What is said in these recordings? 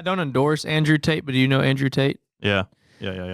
I don't endorse Andrew Tate, but do you know Andrew Tate? Yeah.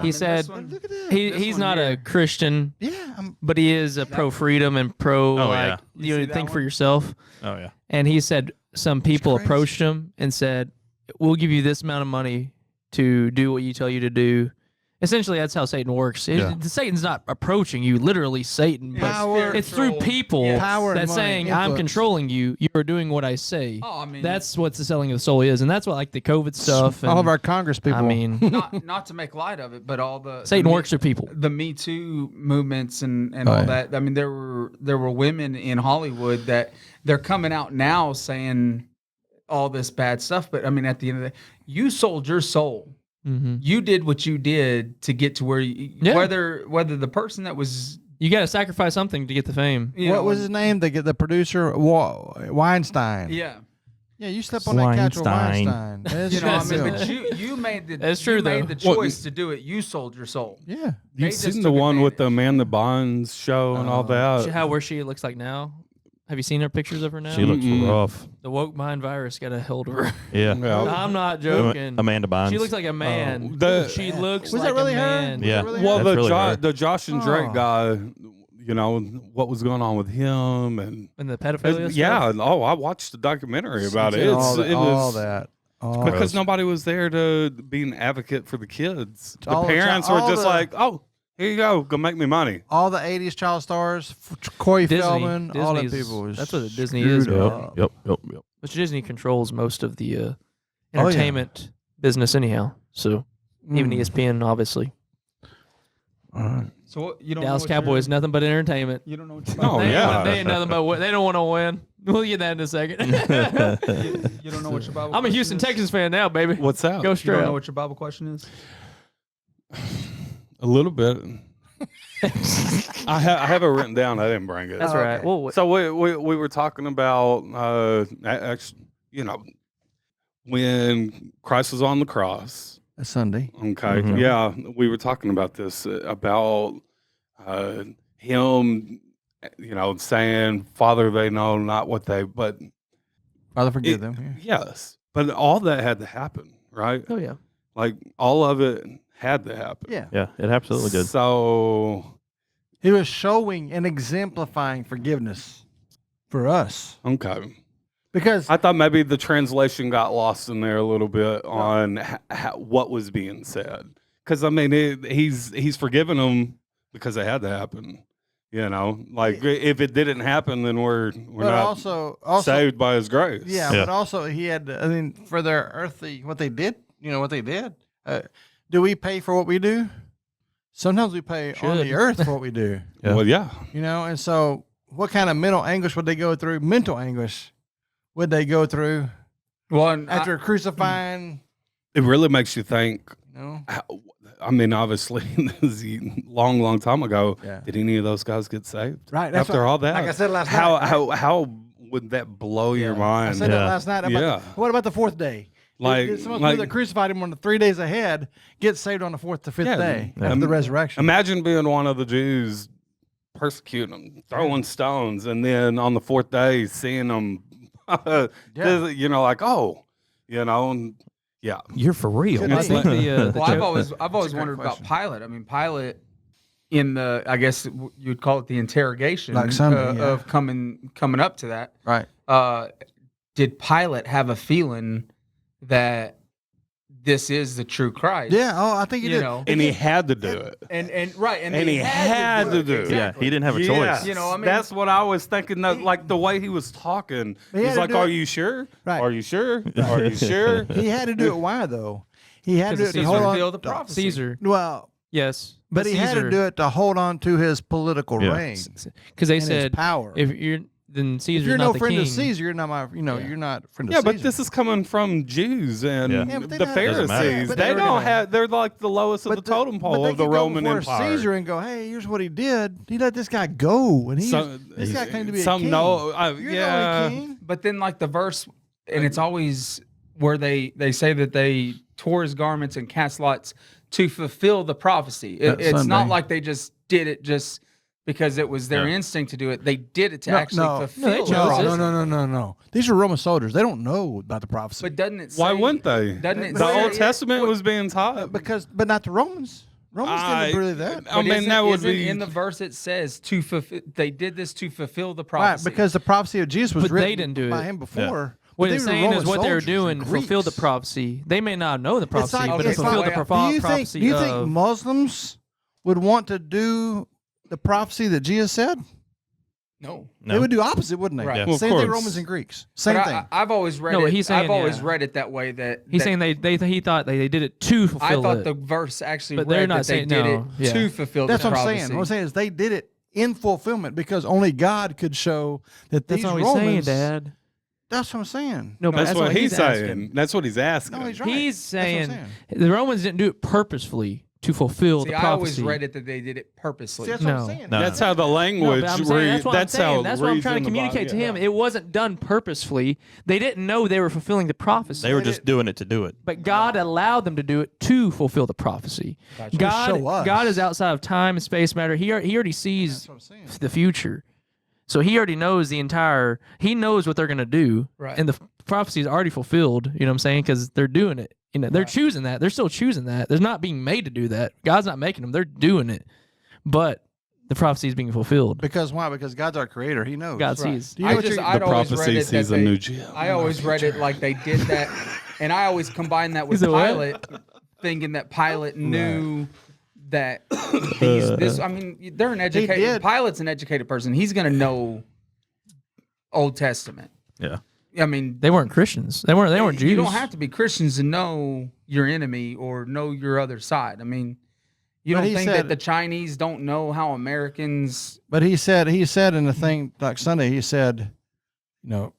He said Look at this. he's not a Christian, Yeah, but he is a pro freedom and pro yeah. you see know, that think for one? yourself. Oh yeah. And he said some people crazy. approached him and said, "We'll give you this amount of money to do what you tell you to do." Essentially, that's how Satan works. Satan's not approaching you, literally Satan, but Power, it's through people Yes. Power and that's money, saying, "I'm influence. controlling you. You are doing what I say." Oh, I mean, That's what the selling of the soul is, and that's what like the COVID stuff. And, all of our Congress people. I mean, not to make light of it, but all the Satan works through people. The Me Too movements and all that. I mean, there were women in Hollywood that they're coming out now saying all this bad stuff. But I mean, at the end of the day, you sold your soul. Mm-hmm. You did what you did to get to where you, Yeah. whether the person that was You got to sacrifice something to get the fame. What was his name? The producer Weinstein. Yeah. Yeah, you slept on that couch with Weinstein. Weinstein. You know, I mean, That's but you made the That's true, you made though. the choice to do it. You sold your soul. Yeah. They You've just seen took the one with advantage. the Amanda Bonds show and all that. Where she looks like now. Have you seen her pictures of her now? She looks Mm-mm. rough. The woke mind virus got a hold of her. Yeah. Yeah. I'm not joking. Amanda Bynes. She looks like a man. The- She looks Was like that really a her? man. Was Yeah. that really Well, her? That's really her. the Josh and Drake Oh. guy, you know, what was going on with him and And the pedophilia yeah, stuff? and, I watched the documentary about it. Seen all It all was that. All because Gross. nobody was there to be an advocate for the kids. The All the parents chi- were all just the- like, "Oh, here you go make me money." all the 80s child stars, Corey Disney. Feldman, all them Disney's- people. Was that's what Disney is, screwed bro. up. Yep. Which Disney controls most of the yeah. entertainment business anyhow. So even Mm. ESPN, obviously. So what, you don't Dallas know what Cowboys, nothing but entertainment. You don't know what Oh, They yeah. ain't nothing but they don't want to win. We'll get that in a second. you don't know what your Bible. I'm a question Houston is? Know fan now, baby. What's that? Go You straight don't know up. what your Bible question is. A little bit. I have it written down. I didn't bring it. That's right. Well, So we were talking about actually, you know, when Christ was on the cross. A Sunday. Okay, Mhm. yeah, we were talking about this about him, you know, saying, "Father, they know not what they." But Father, forgive it- them. Yeah. yes, but all that had to happen, right? oh yeah. Like all of it had to happen. Yeah. Yeah, it absolutely did. So He was showing and exemplifying forgiveness for us. okay. Because I thought maybe the translation got lost in there a little bit on what was being said. Because I mean, he's forgiven them because it had to happen. You know, like if it didn't happen, then we're but not also saved by His grace. yeah, Yeah. but also he had I mean for their earthly what they did, you know what they did. Do we pay for what we do? Sometimes we pay on Should. the earth for what we do. Yeah. Well, yeah. You know, and so what kind of mental anguish would they go through? Mental anguish would they go through Well, and after crucifying? It really makes you think. You know, I mean, obviously, this is a long time ago. Yeah. Did any of those guys get saved? right? That's After what- all that, like I said last how night. how would that blow your I mind? said that Yeah. last night. Yeah. What about the fourth day? Like, Did some of the people that crucified him on the 3 days ahead get saved on the fourth to fifth Yeah, day yeah. after the resurrection? Imagine being one of the Jews persecuting them, throwing stones, and then on the fourth day seeing them, you know, like, oh, you know, and yeah. You're for real. I think the well, I've joke- always great wondered question. about Pilate. I mean, Pilate in the I guess you'd call it the interrogation Like Sunday, yeah. of coming up to that. Right. Did Pilate have a feeling that this is the true Christ? Yeah. Oh, I think he You did. know, And he had to do it. and he had to do it. Yeah, he didn't have a Yeah. choice. You know, I mean, That's what I was thinking. That, like the way he was talking, He had he's to like, do "Are it- you sure? Right. Are you sure? Are you sure?" He had to do it. Why though? He had to do it Because to Caesar hold on. fulfilled the prophecy. Caesar. Well, Yes. but he had to do it to hold on to his political Yeah. reign Because they and his said power. if you're then Caesar's If you're not no the friend king. of Caesar, you're not my. You know, Yeah. you're not a friend of Yeah, Caesar. but this is coming from Jews and Yeah. Yeah, but they the don't have- Doesn't matter. Pharisees. But They they were don't gonna- have. They're like the lowest of the totem pole they of the could go Roman before Empire. Caesar and go, hey, here's what he did. He let this guy go, and this guy claimed to be a king. You're yeah. the only king. But then, like the verse, and it's always where they say that they tore his garments and cast lots to fulfill the prophecy. That It's Sunday. not like they just did it just because it was their instinct to do it. They did it to actually fulfill they the chose prophecy. No. These are Roman soldiers. They don't know about the prophecy. But doesn't it say, Why wouldn't they? Doesn't it The say Old Testament was being taught. but not the Romans. Romans didn't believe that. I mean, that would be in the verse. It says to fulfill. They did this to fulfill the Right, prophecy. because the prophecy of Jesus was But they written didn't do by it. him before. What But it's they were saying is Roman what they were soldiers doing and fulfilled the Greeks. prophecy. They may not know the prophecy, like- but it it's fulfilled like- the Do you prophecy. think of, Muslims would want to do the prophecy that Jesus said? no. They would do opposite, wouldn't they? Right. Yeah. Well, of Same thing, course. Romans and Greeks. Same But thing. I've always read No, it. he's saying, I've always yeah. read it that way. That he's that saying he thought they did it to fulfill I thought it. the verse actually But they're read not that they saying- did no, it to yeah. fulfill That's the what I'm prophecy. saying. What I'm saying is they did it in fulfillment because only God could show that That's these not what he's saying, Romans. Dad. That's what I'm saying. No, but That's what he's saying. asking. That's what he's asking. No, he's right. He's That's what I'm saying the Romans didn't do it purposefully to fulfill See, the I always prophecy. read it that they did it purposely. See, that's what I'm No. saying. No. That's how the No, language but I'm saying, that's what I'm that's saying. how That's what I'm reads trying in to the Bible. communicate to Yeah. him. It wasn't done purposefully. They didn't know they were fulfilling the prophecy. They were just doing it to do it. But God allowed them to do it to fulfill the prophecy. To show us. God is outside of time and space matter. He already sees That's what I'm saying. the future. So he already knows he knows what they're going to do. Right. And the prophecy is already fulfilled. You know what I'm saying? Because they're doing it. You know, they're choosing that. They're still choosing that. They're not being made to do that. God's not making them. They're doing it. But the prophecy is being fulfilled. Because why? Because God's our creator. He knows. God Right. sees. Do you know I what just, you're- I'd The always read prophecy it that sees a they, new Jim. I always read it like they did that, and I always combine that with Is it what? Pilate, thinking that Pilate knew that this. I mean, they're an educated. did. Pilate's an educated person. He's gonna know Old Testament. Yeah. I mean, They weren't Christians. They weren't Jews. you don't have to be Christians to know your enemy or know your other side. I mean, you But don't he think said- that the Chinese don't know how Americans. But he said in the thing like Sunday, he said, you know,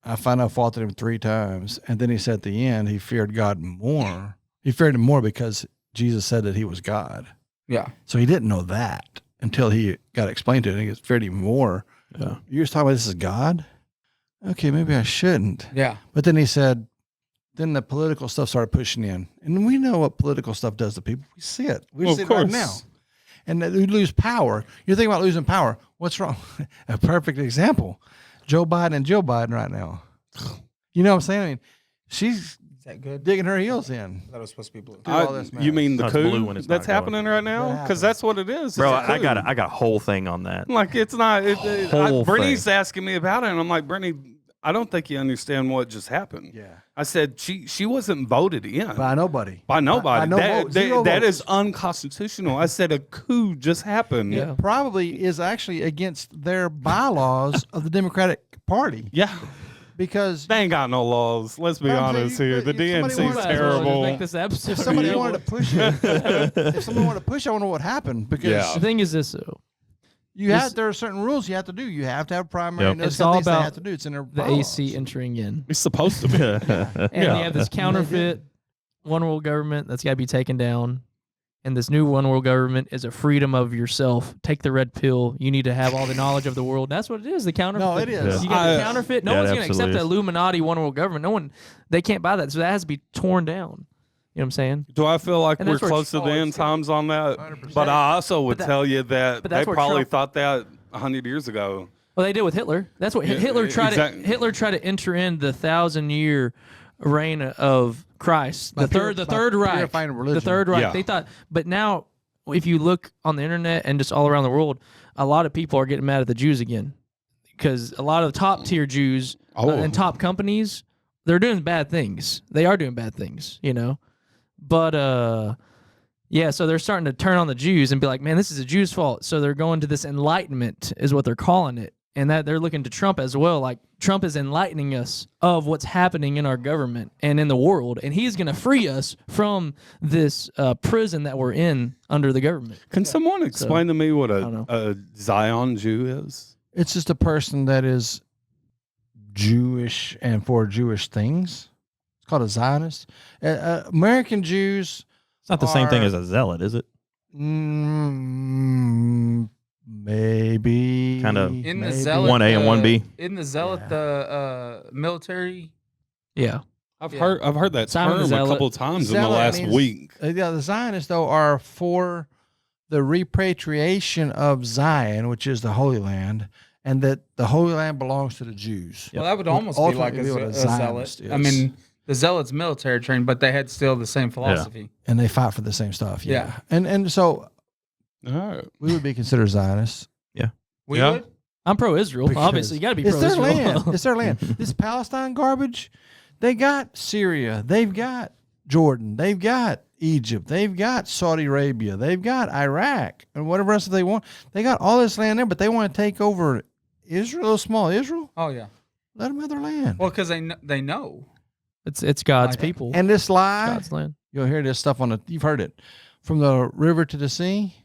I find I faulted him 3 times. And then he said at the end, he feared God more. He feared him more because Jesus said that he was God. Yeah. So he didn't know that until he got explained to it. And he feared him more. Yeah. You're just talking about this is God? Okay, maybe I shouldn't. Yeah. But then he said, then the political stuff started pushing in. And we know what political stuff does to people. We see it. We Well, see of it right course. now. And we lose power. You're thinking about losing power. What's wrong? A perfect example. Joe Biden right now. You know what I'm saying? I mean, she's Is that good? digging her heels in. That was supposed to be blue. Do all this You mean the No, it's blue coup when it's that's not going. happening right now? What Because that's what it is. Bro, It's a I got coup. I got a whole thing on that. Like it's not. Whole Brittany's thing. asking me about it, and I'm like, Brittany, I don't think you understand what just happened. Yeah. I said she wasn't voted in By nobody. by nobody. By no that, vote, that- zero that votes. is unconstitutional. I said a coup just happened. Yeah. Probably is actually against their bylaws of the Democratic Party Yeah. because They ain't got no laws. Let's be But I'm saying honest you here. could- The if somebody DNC's wanted to- Might as well just terrible. Make this episode. if somebody Yeah. wanted to push it, if someone wanted to push, I wonder what happened because Yeah. The thing is this though. there are certain rules you have to do. You have to have primary. Yep. And those It's kind of all things they about have to do. It's in their The bylaws. AC entering in. It's supposed to be. And you have this counterfeit one world government that's got to be taken down. And this new one world government is a freedom of yourself. Take the red pill. You need to have all the knowledge of the world. That's what it is. The counterfeit. No, it is. You got the I- counterfeit. No Yeah, it one's going to accept absolutely the is. Illuminati one world government. No one. They can't buy that. So that has to be torn down. You know what I'm saying? Do I feel like And we're that's where close to the it's- end times on that? 100%. But I also would that- tell you that but they that's where probably Trump- thought that 100 years ago. Well, they did with Hitler. That's what Yeah, Hitler tried. exactly. Hitler tried to enter in the 1,000-year reign of Christ. By The third Reich. purifying religion. The third Reich. Yeah. They thought, but now, if you look on the internet and just all around the world, a lot of people are getting mad at the Jews again because a lot of top tier Jews and top companies, they're doing bad things. They are doing bad things, you know. But yeah, so they're starting to turn on the Jews and be like, man, this is a Jew's fault. So they're going to this enlightenment, is what they're calling it. And that they're looking to Trump as well. Like, Trump is enlightening us of what's happening in our government and in the world. And he's going to free us from this prison that we're in under the government. Can someone explain to me what don't a Zion Jew is? It's just a person that is Jewish and for Jewish things. It's called a Zionist. American Jews. It's not the same thing are- as a zealot, is it? Maybe Kinda In the maybe. zealot, 1A and 1B. In the zealot, Yeah. the military. Yeah. I've Yeah. heard that Simon the term a Zealot. couple times in the Zealot last means- week. Yeah, the Zionists though are for the repatriation of Zion, which is the Holy Land, and that the Holy Land belongs to the Jews. Well, that would almost be like a zealot. I mean, the zealots military trained, but they had still the same philosophy. And they fight for the same stuff. Yeah. And so we would be considered Zionists. We would? I'm pro-Israel. Because Obviously, you got to be it's pro-Israel. their land. It's their land. This Palestine garbage, they got Syria. They've got Jordan. They've got Egypt. They've got Saudi Arabia. They've got Iraq and whatever else they want. They got all this land there, but they want to take over Israel, small Israel. Oh, yeah. Let them have their land. Well, because they know. It's God's people. And this lie, God's land. you'll hear this stuff you've heard it, from the river to the sea.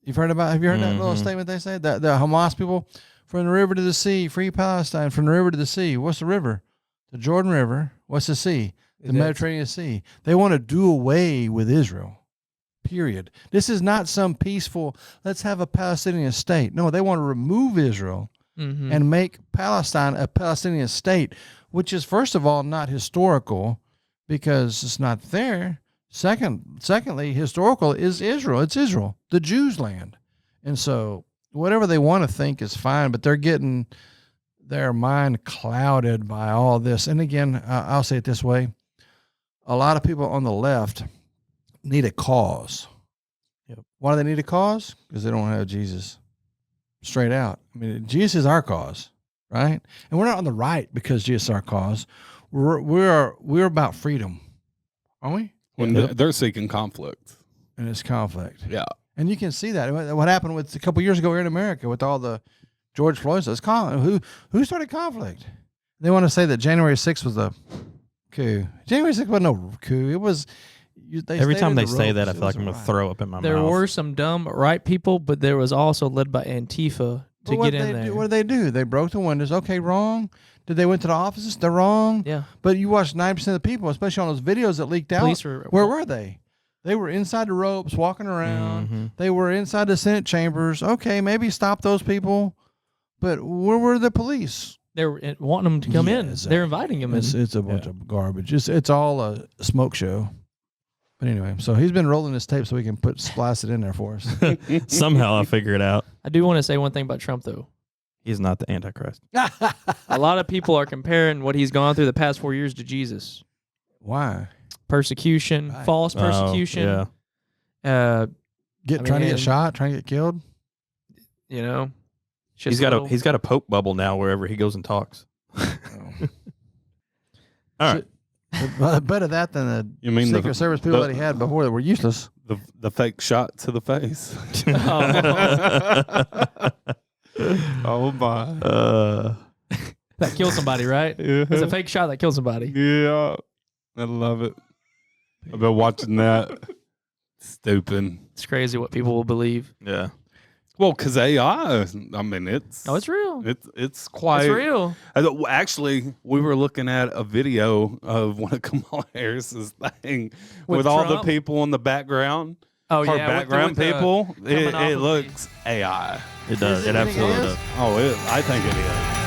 Have you heard that little statement they say? The Hamas people, from the river to the sea, free Palestine, from the river to the sea. What's the river? The Jordan River. What's the sea? The Mediterranean Sea. They want to do away with Israel, period. This is not some peaceful, let's have a Palestinian state. No, they want to remove Israel and make Palestine a Palestinian state, which is, first of all, not historical because it's not there. Secondly, historical is Israel. It's Israel, the Jews' land. And so whatever they want to think is fine, but they're getting their mind clouded by all this. And again, I'll say it this way. A lot of people on the left need a cause. Yep. Why do they need a cause? Because they don't have Jesus. Straight out. I mean, Jesus is our cause, right? And we're not on the right because Jesus is our cause. We're about freedom, aren't we? When they're seeking conflict. And it's conflict. Yeah. And you can see that. What happened with a couple years ago here in America with all the George Floyd stuff. Who started conflict? They want to say that January 6th was a coup. January 6th wasn't no coup. It was. Every time they say that, I feel like I'm going to throw up in my mouth. There were some dumb right people, but there was also led by Antifa to get in there. What did they do? They broke the windows. Okay, wrong. Did they went to the offices? They're wrong. Yeah. But you watched 90% of the people, especially on those videos that leaked out. Where were they? They were inside the ropes, walking around. Mm-hmm. They were inside the Senate chambers. Okay, maybe stop those people. But where were the police? They were wanting them to come in. Exactly. They're inviting them in. It's a bunch of garbage. It's all a smoke show. But anyway, so he's been rolling this tape so we can splice it in there for us. Somehow I'll figure it out. I do want to say one thing about Trump, though. He's not the Antichrist. A lot of people are comparing what he's gone through the past 4 years to Jesus. Why? Persecution, false persecution. Trying to get shot, trying to get killed. You know, he's got a Pope bubble now wherever he goes and talks. All right. Better that than the Secret Service people that he had before that were useless. The fake shot to the face. Oh my! That killed somebody, right? Yeah. It's a fake shot that killed somebody. Yeah, I love it. I've been watching that. Stupid. It's crazy what people will believe. Yeah. Well, because AI, I mean, it's real. It's quite It's real. Actually, we were looking at a video of one of Kamala Harris's thing with all the Trump? people in the background. Oh Her yeah, background with the people. coming off It of looks AI. It does. It absolutely does. Oh, I think it is.